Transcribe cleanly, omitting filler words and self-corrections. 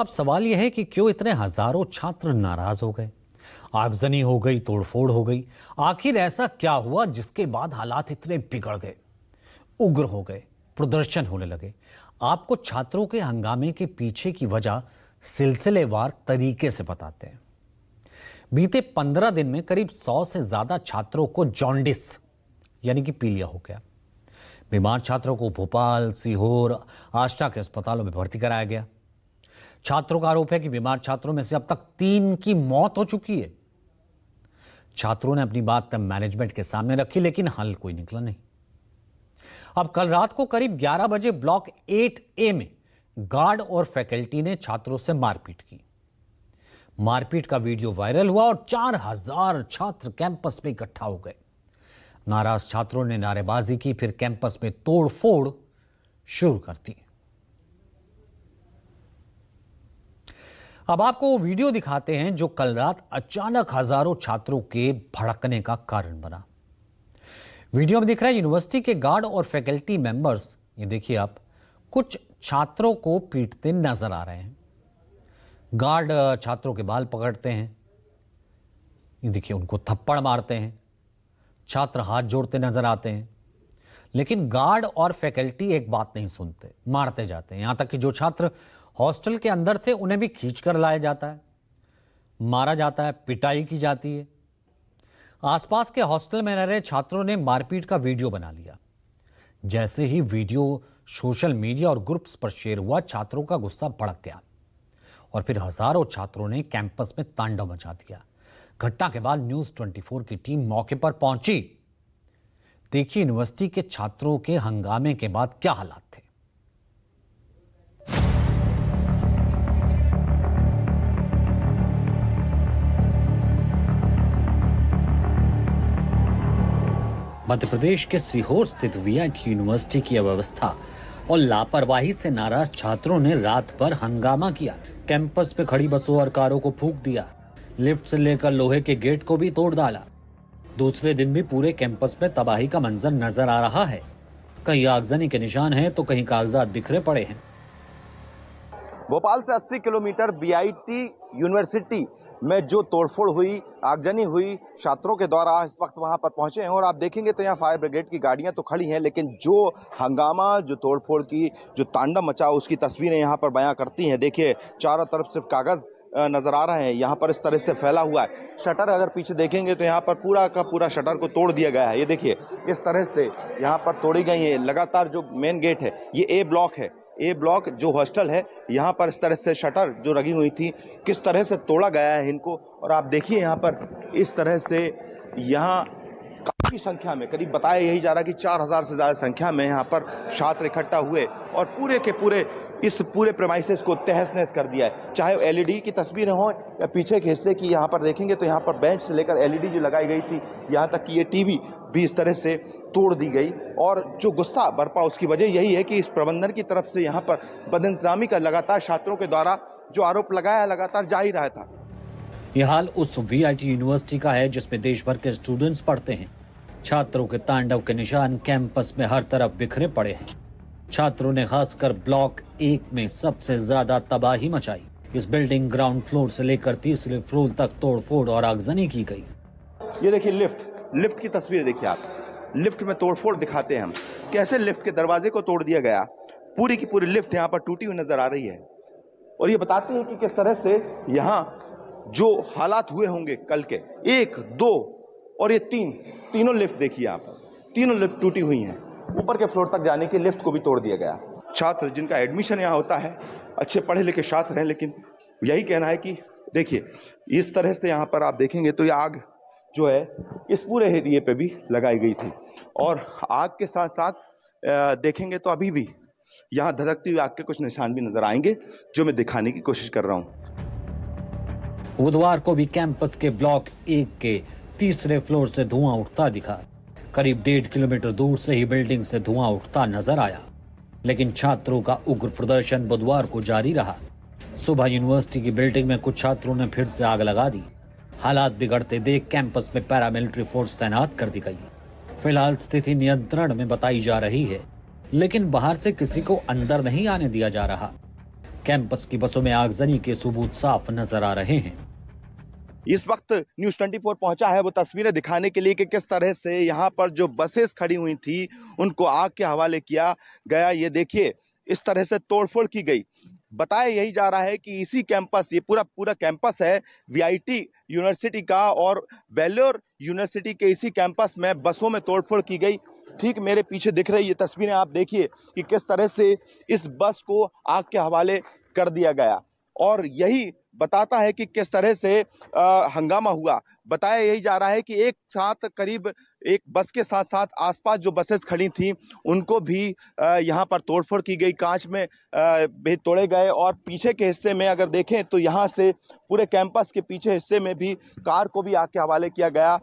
अब सवाल यह है कि क्यों इतने हजारों छात्र नाराज हो गए, आगजनी हो गई, तोड़फोड़ हो गई। आखिर ऐसा क्या हुआ जिसके बाद हालात इतने बिगड़ गए, उग्र हो गए, प्रदर्शन होने लगे। आपको छात्रों के हंगामे के पीछे की वजह सिलसिलेवार तरीके से बताते हैं। बीते 15 दिन में करीब 100 से ज्यादा छात्रों को जॉन्डिस यानी कि पीलिया हो गया। बीमार छात्रों को भोपाल, सीहोर, आष्टा के अस्पतालों में भर्ती कराया गया। छात्रों का आरोप है कि बीमार छात्रों में से अब तक 3 की मौत हो चुकी है। छात्रों ने अपनी बात मैनेजमेंट के सामने रखी, लेकिन हल कोई निकला नहीं। अब कल रात को करीब 11 बजे ब्लॉक 8A में गार्ड और फैकल्टी ने छात्रों से मारपीट की। मारपीट का वीडियो वायरल हुआ और 4000 छात्र कैंपस में इकट्ठा हो गए। नाराज छात्रों ने नारेबाजी की, फिर कैंपस में तोड़फोड़ शुरू कर दी। अब आपको वो वीडियो दिखाते हैं जो कल रात अचानक हजारों छात्रों के भड़कने का कारण बना। वीडियो में दिख रहा है यूनिवर्सिटी के गार्ड और फैकल्टी मेंबर्स, ये देखिए आप, कुछ छात्रों को पीटते नजर आ रहे हैं। गार्ड छात्रों के बाल पकड़ते हैं, ये देखिए उनको थप्पड़ मारते हैं। छात्र हाथ जोड़ते नजर आते हैं, लेकिन गार्ड और फैकल्टी एक बात नहीं सुनते, मारते जाते हैं। यहां तक कि जो छात्र हॉस्टल के अंदर थे उन्हें भी खींच कर लाया जाता है, मारा जाता है, पिटाई की जाती है। आसपास के हॉस्टल में रह रहे छात्रों ने मारपीट का वीडियो बना लिया। जैसे ही वीडियो सोशल मीडिया और ग्रुप्स पर शेयर हुआ, छात्रों का गुस्सा भड़क गया और फिर हजारों छात्रों ने कैंपस में तांडव मचा दिया। घटना के बाद न्यूज 24 की टीम मौके पर पहुंची। देखिए यूनिवर्सिटी के छात्रों के हंगामे के बाद क्या हालात थे। मध्य प्रदेश के सीहोर स्थित वीआईटी यूनिवर्सिटी की अव्यवस्था और लापरवाही से नाराज छात्रों ने रात भर हंगामा किया। कैंपस पे खड़ी बसों और कारों को फूंक दिया, लिफ्ट से लेकर लोहे के गेट को भी तोड़ डाला। दूसरे दिन भी पूरे कैंपस में तबाही का मंजर नजर आ रहा है। कहीं आगजनी के निशान हैं तो कहीं कागजात बिखरे पड़े हैं। भोपाल से 80 किलोमीटर वीआईटी यूनिवर्सिटी में जो तोड़फोड़ हुई, आगजनी हुई, छात्रों के द्वारा इस वक्त वहां पर पहुंचे हैं और आप देखेंगे तो यहाँ फायर ब्रिगेड की गाड़ियां तो खड़ी हैं, लेकिन जो हंगामा, जो तोड़फोड़ की, जो तांडव मचा, उसकी तस्वीरें यहाँ पर बयां करती हैं। देखिए चारों तरफ सिर्फ कागज नजर आ रहे हैं, यहाँ पर इस तरह से फैला हुआ है। शटर अगर पीछे देखेंगे तो यहाँ पर पूरा का पूरा शटर को तोड़ दिया गया है। ये देखिए इस तरह से यहाँ पर तोड़ी गई है। लगातार जो मेन गेट है, ये ए ब्लॉक है, ए ब्लॉक जो हॉस्टल है, यहाँ पर इस तरह से शटर जो लगी हुई थी, किस तरह से तोड़ा गया है इनको। और आप देखिए यहाँ पर इस तरह से यहाँ काफी संख्या में, करीब बताया यही जा रहा है कि 4000 से ज्यादा संख्या में यहाँ पर छात्र इकट्ठा हुए और पूरे के पूरे इस पूरे प्रेमाइसेस को तहस नहस कर दिया है। चाहे एलईडी की तस्वीरें हों या पीछे के हिस्से की, यहाँ पर देखेंगे तो यहाँ पर बेंच से लेकर एलईडी जो लगाई गई थी, यहाँ तक कि ये टीवी भी इस तरह से तोड़ दी गई। और जो गुस्सा बरपा उसकी वजह यही है कि इस प्रबंधन की तरफ से यहाँ पर बदइंतजामी का लगातार छात्रों के द्वारा जो आरोप लगाया लगातार जारी रहा था। यह हाल उस वीआईटी यूनिवर्सिटी का है जिसमें देश भर के स्टूडेंट्स पढ़ते हैं। छात्रों के तांडव के निशान कैंपस में हर तरफ बिखरे पड़े हैं। छात्रों ने खासकर ब्लॉक 1 में सबसे ज्यादा तबाही मचाई। इस बिल्डिंग ग्राउंड फ्लोर से लेकर तीसरे फ्लोर तक तोड़फोड़ और आगजनी की गई। ये देखिए लिफ्ट की तस्वीर देखिए आप। लिफ्ट में तोड़फोड़ दिखाते हैं हम, कैसे लिफ्ट के दरवाजे को तोड़ दिया गया। पूरी की पूरी लिफ्ट यहाँ पर टूटी हुई नजर आ रही है। और ये बताते हैं कि किस तरह से यहाँ जो हालात हुए होंगे कल के, 1, 2 और ये 3, तीनों लिफ्ट देखिए आप, तीनों लिफ्ट टूटी हुई हैं। ऊपर के फ्लोर तक जाने की लिफ्ट को भी तोड़ दिया गया। छात्र जिनका एडमिशन यहाँ होता है, अच्छे पढ़े लिखे छात्र हैं, लेकिन यही कहना है कि देखिए इस तरह से यहाँ पर आप देखेंगे तो ये आग जो है इस पूरे एरिए पे भी लगाई गई थी। और आग के साथ साथ देखेंगे तो अभी भी यहाँ धधकती हुई आग के कुछ निशान भी नजर आएंगे, जो मैं दिखाने की कोशिश कर रहा हूँ। बुधवार को भी कैंपस के ब्लॉक 1 के तीसरे फ्लोर से धुआं उठता दिखा। करीब 1.5 किलोमीटर दूर से ही बिल्डिंग से धुआं उठता नजर आया, लेकिन छात्रों का उग्र प्रदर्शन बुधवार को जारी रहा। सुबह यूनिवर्सिटी की बिल्डिंग में कुछ छात्रों ने फिर से आग लगा दी। हालात बिगड़ते देख कैंपस में पैरामिलिट्री फोर्स तैनात कर दी गई। फिलहाल स्थिति नियंत्रण में बताई जा रही है, लेकिन बाहर से किसी को अंदर नहीं आने दिया जा रहा। कैंपस की बसों में आगजनी के सबूत साफ नजर आ रहे हैं। इस वक्त न्यूज 24 पहुंचा है वो तस्वीरें दिखाने के लिए कि किस तरह से यहाँ पर जो बसेस खड़ी हुई थी उनको आग के हवाले किया गया। ये देखिए इस तरह से तोड़फोड़ की गई। बताया यही जा रहा है कि इसी कैंपस, ये पूरा कैंपस है वीआईटी यूनिवर्सिटी का, और वेल्लोर यूनिवर्सिटी के इसी कैंपस में बसों में तोड़फोड़ की गई। ठीक मेरे पीछे दिख रही ये तस्वीरें आप देखिए कि किस तरह से इस बस को आग के हवाले कर दिया गया, और यही बताता है कि किस तरह से हंगामा हुआ। बताया यही जा रहा है कि एक साथ करीब एक बस के साथ साथ आसपास जो बसेस खड़ी थी उनको भी यहाँ पर तोड़फोड़ की गई, कांच में भी तोड़े गए, और पीछे के हिस्से में अगर देखें तो यहाँ से पूरे कैंपस के पीछे हिस्से में भी कार को भी आग के हवाले किया गया।